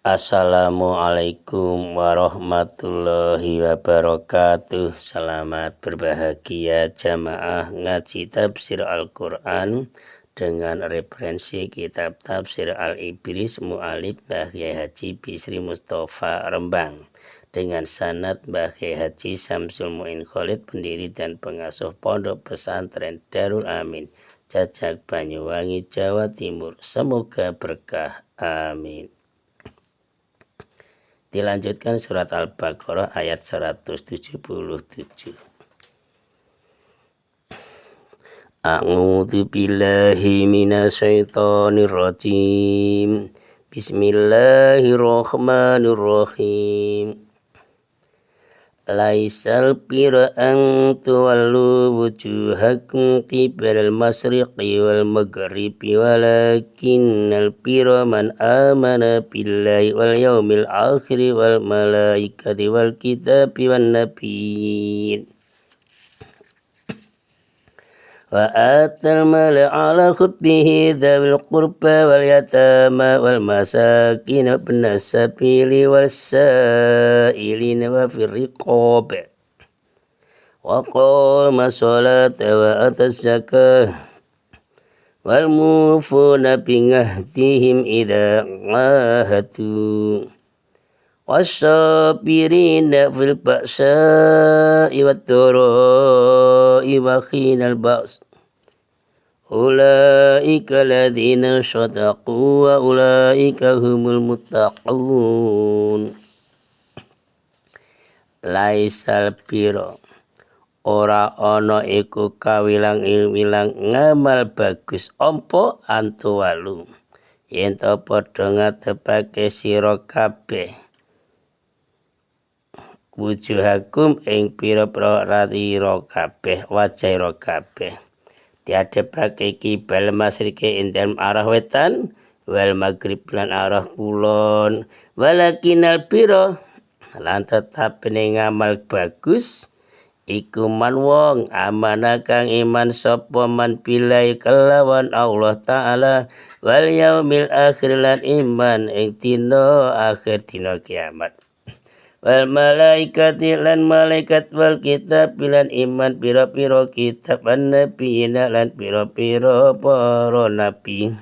Assalamualaikum warahmatullahi wabarakatuh. Selamat berbahagia jamaah ngaji tafsir Al-Quran dengan referensi kitab tafsir Al-Ibris mu'alif Mbah Kyai Haji Bisri Mustafa Rembang dengan sanad Mbah Kyai Haji Samsul Mu'in Khalid, pendiri dan pengasuh Pondok Pesantren Darul Amin, Jajak Banyuwangi, Jawa Timur. Semoga berkah. Amin. Dilanjutkan surat Al-Baqarah ayat 177. A'udzu billahi minasyaitonir rajim. Bismillahirrahmanirrahim. Laisal birra an tuwallu wujuhakum qibalal masyriqi wal maghribi walakinnal birra man amana billahi wal yaumil akhir wal malaikati wal kitabi wan nabiyyin wa atal mala ala hubbihi dzawil qurba wal yatama wal masakin ibn sabili was sa'ilin wa fir riqab wa qama sholata wa atas zakah wal mufuna bi ngahdihim idza ahadu wassabirina fil ba'sa'i wad dharra'i wa khinal ba's ulaika ladzina shadaqu wa ulaika humul muttaqun. Laisal biro ora ana iku kawilang-wilang ngamal bagus ompo antuwalu yen to padha ngadepake sira kabeh wujuhakum ing pira-pira ratira kabeh wajah kabeh diadepake kibal masrike ing dalem arah wetan wal maghrib lan arah kulon walakinal biro lan tetap ngamal bagus iku man wong amanah kang iman sapa man bilai kelawan Allah Ta'ala wal yaumil akhir lan iman ing dina akhir dina kiamat wal malaikati lan malaikat wal kitab lan iman pira-pira kitab an nabiyina lan pira-pira para nabi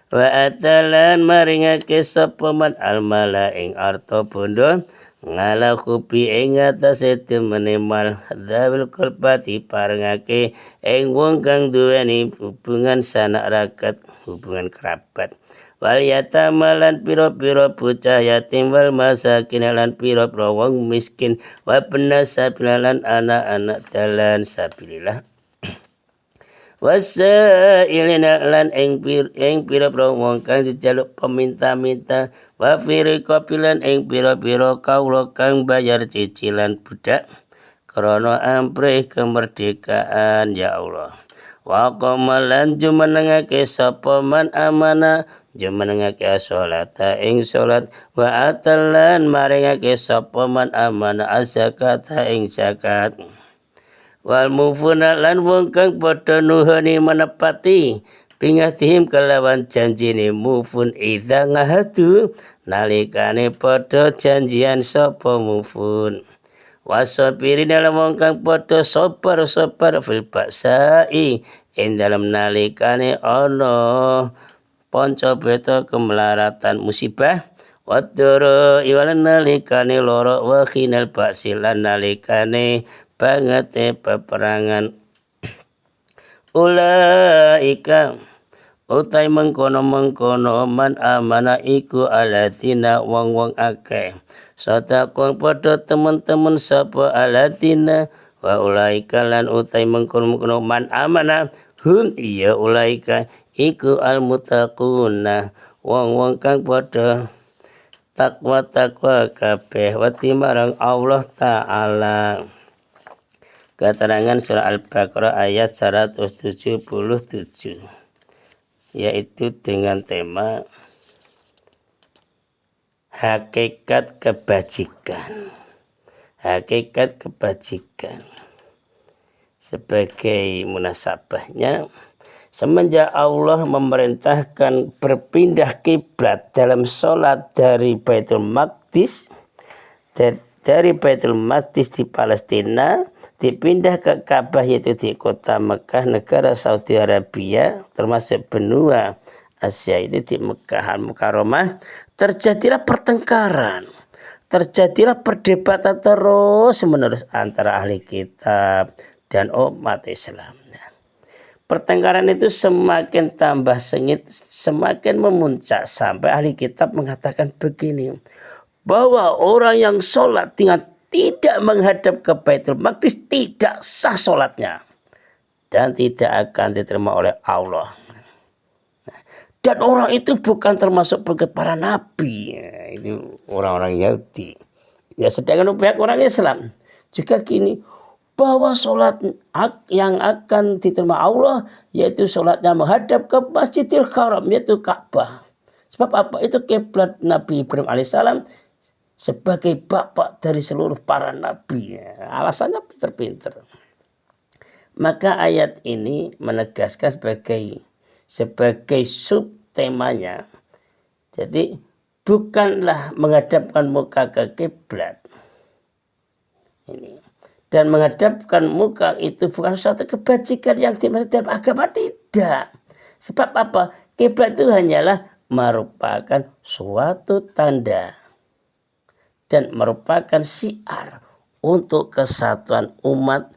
wa atalan maringake sapa man al mala ing arta bondo ngala kupi ing atase temene mal dzawil qalbati parengake ing wong kang duweni hubungan sanak rakat hubungan kerabat wal yatama lan pira-pira bocah yatim wal masakin lan pira-pira wong miskin wa benasabil lan anak-anak dalan sabilillah wasailina lan ing pira-pira wong kang dijaluk peminta-minta wa firqabilan ing pira-pira kawula kang bayar cicilan budak krana amprih kemerdekaan ya Allah wa qamalan jumenengake sapa man amanah jumenengake sholata ing salat wa atalan maringake sapa man amanah zakata ing zakat wal mufuna lan wong kang padha nuhani menepati pingatihim kelawan janjine mufun idza ngahadu nalikane padha janjian sapa mufun wasabirin lan wong kang padha sabar fil ba'sa'i ing dalem nalikane ana panca beta kemelaratan musibah wadoro iwalan nalikane loro wa khinal ba'silan nalikane bangete peperangan ulaika utai mengkono man amana iku alatina wong-wong akeh sadaqah padha temen-temen sapa alatina wa ulaika lan utai mengkono man amana hum iya ulaika iku almuttaquna wong-wong kang padha takwa kabeh wedi marang Allah Ta'ala. Keterangan surah Al-Baqarah ayat 177 yaitu dengan tema hakikat kebajikan. Sebagai munasabahnya Semenjak Allah memerintahkan berpindah kiblat dalam sholat dari Baitul Maqdis, dari Baitul Maqdis di Palestina dipindah ke Ka'bah, yaitu di kota Mekah, negara Saudi Arabia, termasuk benua Asia itu di Mekah Al-Mukarramah, terjadilah pertengkaran, terjadilah perdebatan terus menerus antara ahli kitab dan umat Islam. Pertengkaran itu semakin tambah sengit, semakin memuncak sampai ahli kitab mengatakan begini, bahwa orang yang sholat dengan tidak menghadap ke Baitul Maqdis tidak sah sholatnya dan tidak akan diterima oleh Allah. Dan orang itu bukan termasuk pengikut para nabi, itu orang-orang Yahudi. Ya, sedangkan pihak orang Islam juga gini, bahwa sholat yang akan diterima Allah yaitu sholatnya menghadap ke Masjidil Haram, yaitu Ka'bah. Sebab apa? Itu kiblat Nabi Ibrahim alaihissalam sebagai bapak dari seluruh para nabi. Alasannya pinter-pinter. Maka ayat ini menegaskan sebagai subtemanya. Jadi bukanlah menghadapkan muka ke kiblat. Ini. Dan menghadapkan muka itu bukan suatu kebajikan yang dimaksud dalam agama, tidak. Sebab apa? Kiblat itu hanyalah merupakan suatu tanda dan merupakan syiar untuk kesatuan umat,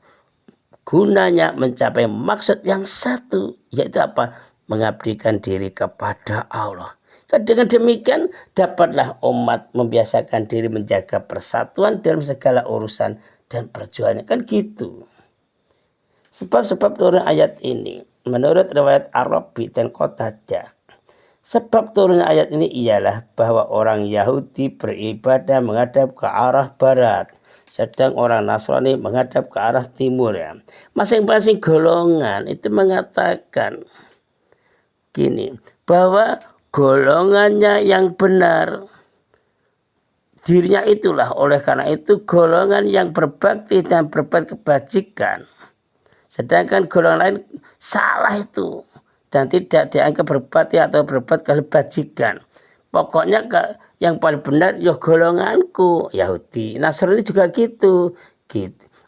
gunanya mencapai maksud yang satu, yaitu apa? Mengabdikan diri kepada Allah. Dengan demikian dapatlah umat membiasakan diri menjaga persatuan dalam segala urusan dan perjuangannya, kan gitu. Sebab turun ayat ini menurut riwayat Arabi dan Qatadah, sebab turunnya ayat ini ialah bahwa orang Yahudi beribadah menghadap ke arah barat, sedang orang Nasrani menghadap ke arah timur. Ya, masing-masing golongan itu mengatakan gini, bahwa golongannya yang benar, dirinya itulah, oleh karena itu golongan yang berbakti dan berbuat kebajikan. Sedangkan golongan lain salah itu dan tidak dianggap berbakti atau berbuat kebajikan. Pokoknya yang paling benar ya golonganku, Yahudi, Nasrani juga gitu.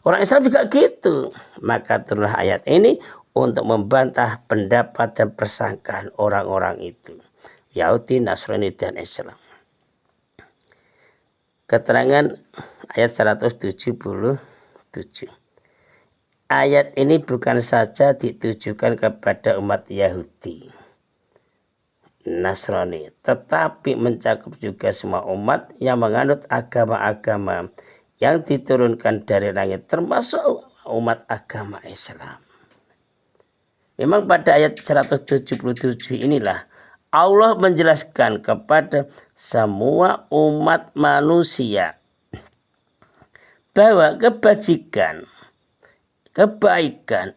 Orang Islam juga gitu. Maka turunlah ayat ini untuk membantah pendapat dan persangkaan orang-orang itu, Yahudi, Nasrani, dan Islam. Keterangan ayat 177. Ayat ini bukan saja ditujukan kepada umat Yahudi, Nasrani, tetapi mencakup juga semua umat yang menganut agama-agama yang diturunkan dari langit, termasuk umat agama Islam. Memang pada ayat 177 inilah Allah menjelaskan kepada semua umat manusia bahwa kebaikan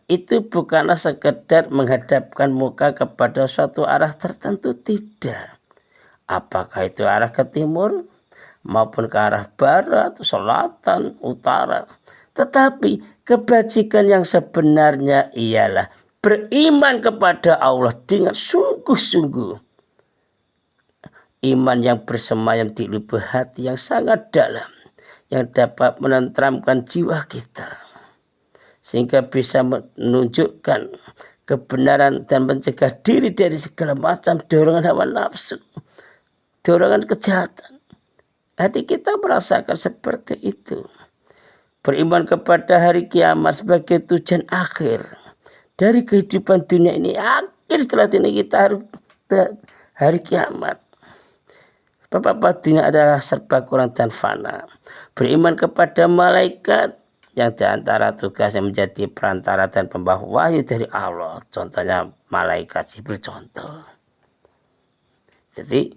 itu bukanlah sekedar menghadapkan muka kepada suatu arah tertentu, tidak. Apakah itu arah ke timur maupun ke arah barat, selatan, utara. Tetapi kebajikan yang sebenarnya ialah beriman kepada Allah dengan sungguh-sungguh. Iman yang bersemayam di lubuk hati yang sangat dalam, yang dapat menenteramkan jiwa kita, sehingga bisa menunjukkan kebenaran dan mencegah diri dari segala macam dorongan hawa nafsu, dorongan kejahatan. Hati kita merasakan seperti itu. Beriman kepada hari kiamat sebagai tujuan akhir dari kehidupan dunia ini. Akhir setelah ini kita harus hari kiamat. Bapak dunia adalah serba kurang dan fana. Beriman kepada malaikat yang diantara tugasnya menjadi perantara dan pembawa wahyu dari Allah. Contohnya malaikat Jibril, contoh. Jadi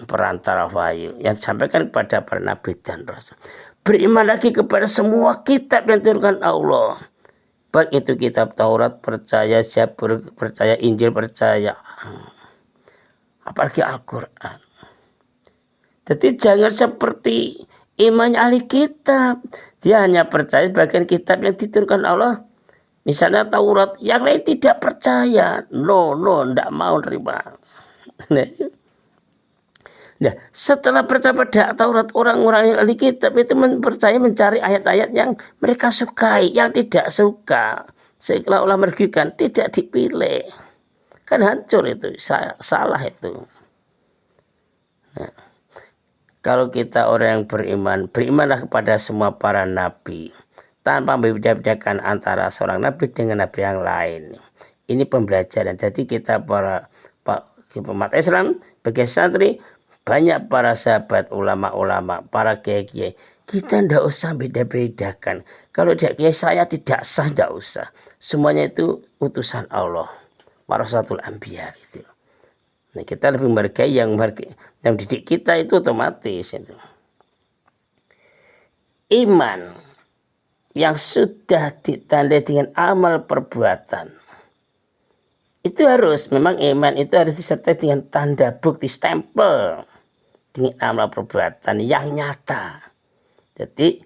perantara wahyu yang disampaikan kepada para nabi dan rasul. Beriman lagi kepada semua kitab yang diturunkan Allah. Baik itu kitab Taurat, percaya Zabur, percaya Injil, percaya apalagi Al-Quran. Jadi jangan seperti imannya ahli kitab. Dia hanya percaya bagian kitab yang diturunkan Allah. Misalnya Taurat, yang lain tidak percaya. No, tidak mau terima. Nah, setelah percaya pada Taurat, orang-orang yang ahli kitab itu percaya mencari ayat-ayat yang mereka sukai, yang tidak suka. Seolah-olah merugikan, tidak dipilih. Kan hancur itu, salah itu. Nah, kalau kita orang yang beriman, berimanlah kepada semua para nabi. Tanpa membedakan antara seorang nabi dengan nabi yang lain. Ini pembelajaran. Jadi kita para umat Islam, sebagai santri, banyak para sahabat, ulama-ulama, para kiai-kiai. Kita tidak usah beda-bedakan. Kalau tidak kiai saya tidak sah, tidak usah. Semuanya itu utusan Allah. Warasatul anbiya itu. Nah, kita lebih menghargai yang didik kita itu otomatis itu. Iman yang sudah ditandai dengan amal perbuatan. Itu harus, memang iman itu harus disertai dengan tanda bukti stempel. Dengan amal perbuatan yang nyata. Jadi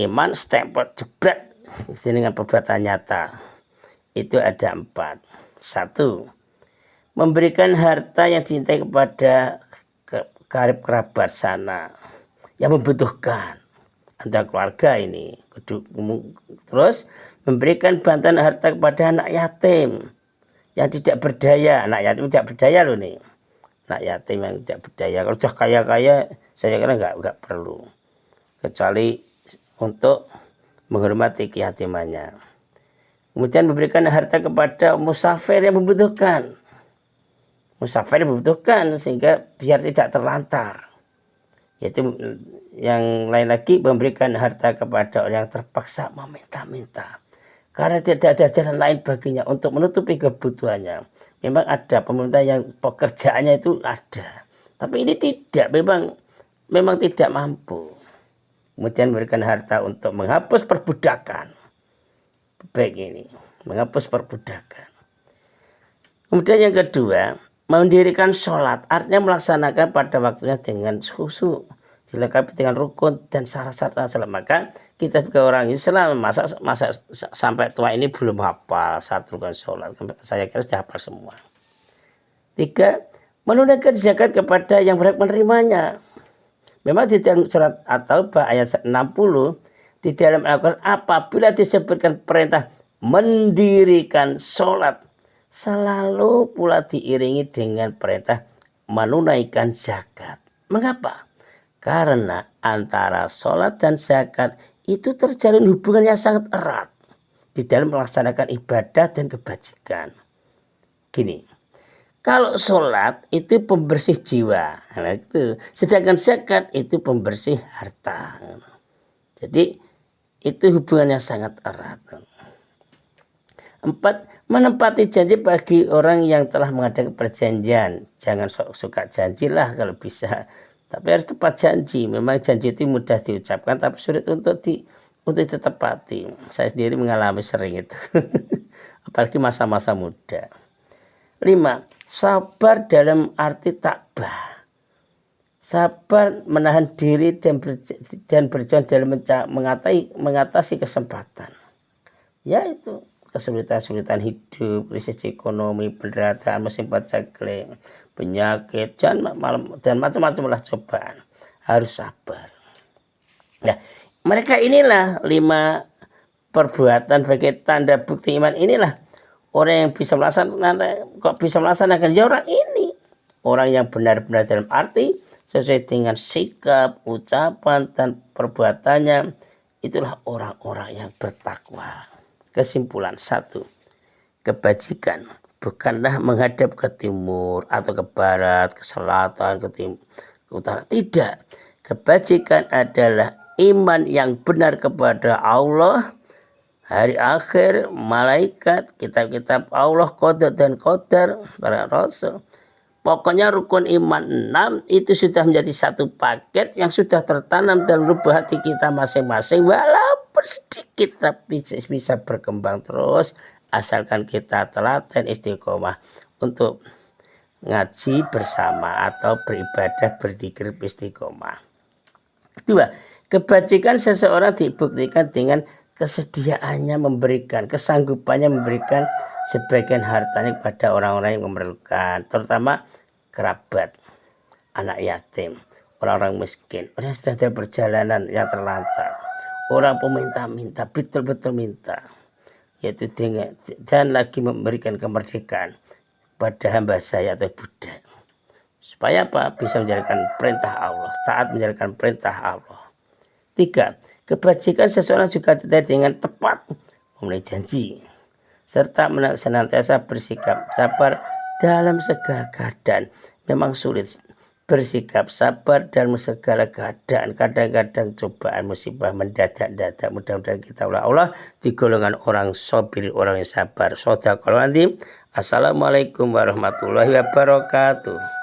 iman stempel jebret dengan perbuatan nyata. Itu ada 4. 1. Memberikan harta yang dicintai kepada karib kerabat sana yang membutuhkan antara keluarga ini. Terus memberikan bantuan harta kepada anak yatim yang tidak berdaya. Anak yatim tidak berdaya loh nih. Anak yatim yang tidak berdaya. Kalau sudah kaya-kaya, saya kira nggak perlu. Kecuali untuk menghormati keyatimannya. Kemudian memberikan harta kepada musafir yang membutuhkan. Musafir membutuhkan sehingga biar tidak terlantar. Yaitu yang lain lagi, memberikan harta kepada orang yang terpaksa meminta-minta. Karena tidak ada jalan lain baginya untuk menutupi kebutuhannya. Memang ada pemerintah yang pekerjaannya itu ada. Tapi ini tidak, memang tidak mampu. Kemudian memberikan harta untuk menghapus perbudakan. Baik ini, menghapus perbudakan. Kemudian yang kedua, mendirikan sholat. Artinya melaksanakan pada waktunya dengan khusyuk. Dilengkapi dengan rukun dan syarat-syarat sholat. Maka kita sebagai orang Islam masa sampai tua ini belum hafal satu rukun sholat. Saya kira sudah hafal semua. 3. Menunaikan zakat kepada yang berhak menerimanya. Memang di dalam surat At-Taubah ayat 60 di dalam Al-Quran apabila disebutkan perintah mendirikan sholat selalu pula diiringi dengan perintah menunaikan zakat. Mengapa? Karena antara sholat dan zakat itu terjalin hubungan yang sangat erat di dalam melaksanakan ibadah dan kebajikan. Gini, kalau sholat itu pembersih jiwa, nah itu. Sedangkan zakat itu pembersih harta. Jadi itu hubungannya sangat erat. 4. Menempati janji bagi orang yang telah mengadakan perjanjian. Jangan suka janjilah kalau bisa. Tapi harus tepat janji. Memang janji itu mudah diucapkan tapi sulit untuk ditepati. Saya sendiri mengalami sering itu. Apalagi masa-masa muda. 5. Sabar dalam arti takbah. Sabar menahan diri dan berjuang dalam mengatasi kesempatan. Yaitu kesulitan-kesulitan hidup, krisis ekonomi, penderitaan, musim paceklik, penyakit, dan macam-macam lah cobaan. Harus sabar. Nah, mereka inilah 5 perbuatan sebagai tanda bukti iman. Inilah orang yang bisa melaksanakan. Kok bisa melaksanakan? Ya orang ini. Orang yang benar-benar dalam arti sesuai dengan sikap, ucapan, dan perbuatannya. Itulah orang-orang yang bertakwa. Kesimpulan 1. Kebajikan bukanlah menghadap ke timur atau ke barat, ke selatan, ke utara. Tidak. Kebajikan adalah iman yang benar kepada Allah, hari akhir, malaikat, kitab-kitab Allah, qada dan qadar, para rasul. Pokoknya rukun iman 6 itu sudah menjadi satu paket yang sudah tertanam dalam lubuk hati kita masing-masing. Walaupun sedikit tapi bisa berkembang terus. Asalkan kita telaten istiqomah untuk ngaji bersama atau beribadah berzikir istiqomah. 2. Kebajikan seseorang dibuktikan dengan kesediaannya memberikan, kesanggupannya memberikan sebagian hartanya kepada orang-orang yang memerlukan, terutama kerabat, anak yatim, orang-orang miskin, orang yang sedang dalam perjalanan yang terlantar, orang peminta-minta, betul-betul minta, yaitu dengan dan lagi memberikan kemerdekaan pada hamba saya atau budak, supaya apa? Bisa menjalankan perintah Allah, taat menjalankan perintah Allah. 3. Kebajikan seseorang juga terkait dengan tepat memenuhi janji, serta senantiasa bersikap sabar dalam segala keadaan. Memang sulit bersikap sabar dalam segala keadaan. Kadang-kadang cobaan musibah mendadak-dadak. Mudah-mudahan kita oleh Allah di golongan orang sabir, orang yang sabar. Shadaqallahul azim. Assalamualaikum warahmatullahi wabarakatuh.